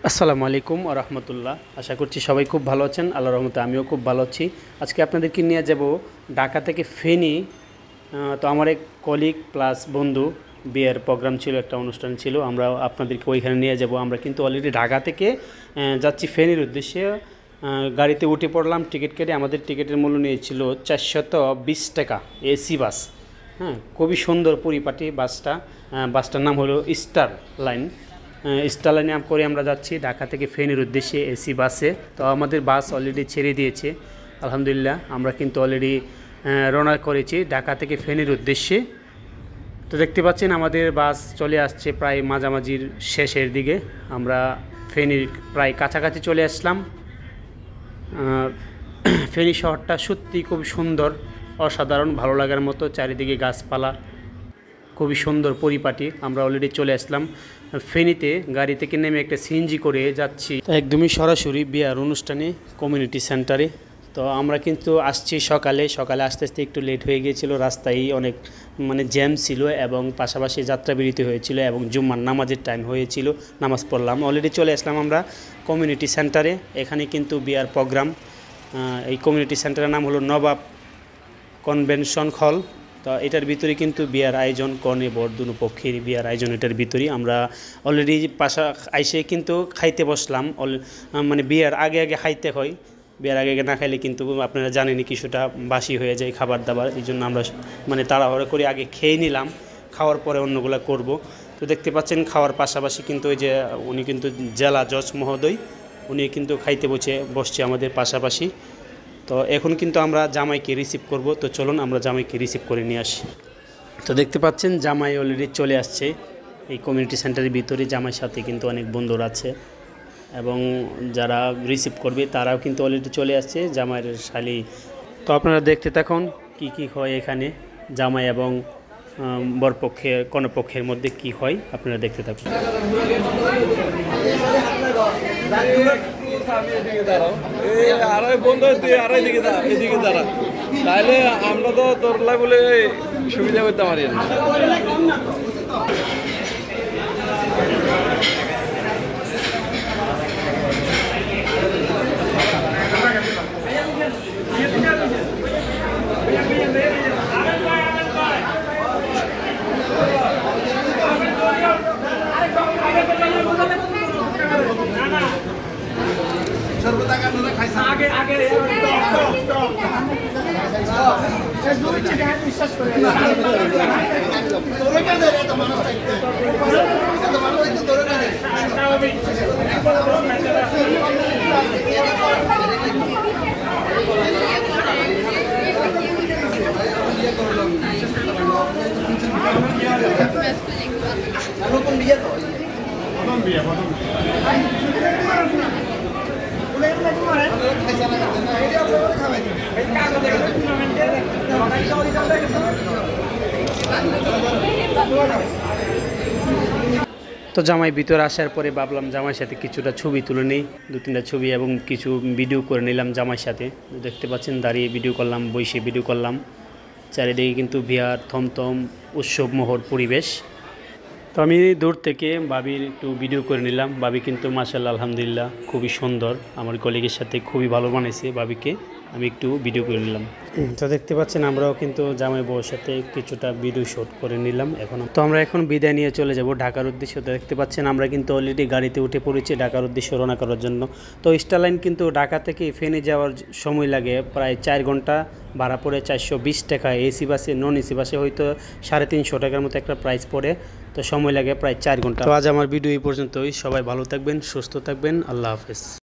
আসসালামু আলাইকুম ওয়া রাহমাতুল্লাহ। আশা করছি সবাই খুব ভালো আছেন। আল্লাহর রহমতে আমিও খুব ভালো আছি। আজকে আপনাদেরকে নিয়ে যাব ঢাকা থেকে ফেনী। তো আমার এক কলিগ প্লাস বন্ধু বিয়ের প্রোগ্রাম ছিল, একটা অনুষ্ঠান ছিল, আমরা আপনাদেরকে ওইখানে নিয়ে যাব। আমরা কিন্তু অলরেডি ঢাকা থেকে যাচ্ছি ফেনীর উদ্দেশ্যে। গাড়িতে উঠে পড়লাম, টিকিট কেটে। আমাদের টিকিটের মূল্য নিয়েছিল 420 টাকা, এসি বাস। হ্যাঁ, খুবই সুন্দর পরিপাটি বাসটা। বাসটার নাম হলো স্টার লাইন। স্টার লাইনে করে আমরা যাচ্ছি ঢাকা থেকে ফেনীর উদ্দেশ্যে এসি বাসে। তো আমাদের বাস অলরেডি ছেড়ে দিয়েছে আলহামদুলিল্লাহ। আমরা কিন্তু অলরেডি রওনা করেছি ঢাকা থেকে ফেনীর উদ্দেশ্যে। তো দেখতে পাচ্ছেন আমাদের বাস চলে আসছে প্রায় মাঝামাঝির শেষের দিকে। আমরা ফেনীর প্রায় কাছাকাছি চলে আসলাম। ফেনী শহরটা সত্যি খুব সুন্দর, অসাধারণ, ভালো লাগার মতো। চারিদিকে গাছপালা, খুবই সুন্দর পরিপাটি। আমরা অলরেডি চলে আসলাম ফেনীতে। গাড়ি থেকে নেমে একটা সিএনজি করে যাচ্ছি একদমই সরাসরি বিয়ার অনুষ্ঠানে কমিউনিটি সেন্টারে। তো আমরা কিন্তু আসছি সকালে আসতে আসতে একটু লেট হয়ে গিয়েছিল। রাস্তায় অনেক জ্যাম ছিল এবং পাশাপাশি যাত্রা বিরতি হয়েছিল এবং জুম্মার নামাজের টাইম হয়েছিল, নামাজ পড়লাম। অলরেডি চলে আসলাম আমরা কমিউনিটি সেন্টারে। এখানে কিন্তু বিয়ার প্রোগ্রাম। এই কমিউনিটি সেন্টারের নাম হলো নবাব কনভেনশন হল। তো এটার ভিতরে কিন্তু বিয়ার আয়োজন, কনে বর দুনো পক্ষের বিয়ার আয়োজন এটার ভিতরেই। আমরা অলরেডি আইসে কিন্তু খাইতে বসলাম। বিয়ার আগে খাইতে হয়। বিয়ার আগে না খাইলে কিন্তু আপনারা জানেনই কিছুটা বাসি হয়ে যায় খাবার দাবার। এই জন্য আমরা তাড়াহুড়ো করে আগে খেয়ে নিলাম, খাওয়ার পরে অন্যগুলো করব। তো দেখতে পাচ্ছেন খাওয়ার পাশাপাশি কিন্তু ওই যে উনি কিন্তু জেলা জজ মহোদয়, উনি কিন্তু খাইতে বসছে আমাদের পাশাপাশি। তো এখন কিন্তু আমরা জামাইকে রিসিভ করব। তো চলুন আমরা জামাইকে রিসিভ করে নিয়ে আসি। তো দেখতে পাচ্ছেন জামাই অলরেডি চলে আসছে এই কমিউনিটি সেন্টারের ভিতরে। জামাইয়ের সাথে কিন্তু অনেক বন্ধুরা আছে এবং যারা রিসিভ করবে তারাও কিন্তু অলরেডি চলে আসছে, জামাইয়ের শালি। তো আপনারা দেখতে থাকুন কি হয় এখানে, জামাই এবং বরপক্ষের কনেপক্ষের মধ্যে কি হয়, আপনারা দেখতে থাকুন। তাহলে আমরা তো তোরলা বলে সুবিধা করতে পারি না। আগে আগে তো জামাই ভিতরে আসার পরে ভাবলাম জামাইয়ের সাথে কিছুটা ছবি তুলে নিই, 2-3টা ছবি এবং কিছু ভিডিও করে নিলাম জামাইয়ের সাথে। দেখতে পাচ্ছেন দাঁড়িয়ে ভিডিও করলাম, বসে ভিডিও করলাম। চারিদিকে কিন্তু বিয়ার থমথম উৎসব মোহর পরিবেশ। তো আমি দূর থেকে ভাবির একটু ভিডিও করে নিলাম। ভাবি কিন্তু মাশাআল্লাহ আলহামদুলিল্লাহ খুবই সুন্দর। আমার কলিগের সাথে খুবই ভালো বানাইছে ভাবিকে। আমি একটু ভিডিও করে নিলাম। তো দেখতে পাচ্ছেন আমরাও কিন্তু জামাই বউর সাথে কিছুটা ভিডিও শ্যুট করে নিলাম। আমরা এখন বিদায় নিয়ে চলে যাব ঢাকার উদ্দেশ্যে। তো দেখতে পাচ্ছেন আমরা কিন্তু অলরেডি গাড়িতে উঠে পড়েছি ঢাকার উদ্দেশ্যে রওনা করার জন্য। তো স্টার লাইন কিন্তু ঢাকা থেকে ফেনী যাওয়ার সময় লাগে প্রায় 4 ঘন্টা, ভাড়া পড়ে 420 টাকা। এসি বাসে, নন এসি বাসে হয়তো 350 টাকার মতো একটা প্রাইস পড়ে। তো সময় লাগে প্রায় 4 ঘন্টা। তো আজ আমার ভিডিও এই পর্যন্তই। সবাই ভালো থাকবেন, সুস্থ থাকবেন। আল্লাহ হাফেজ।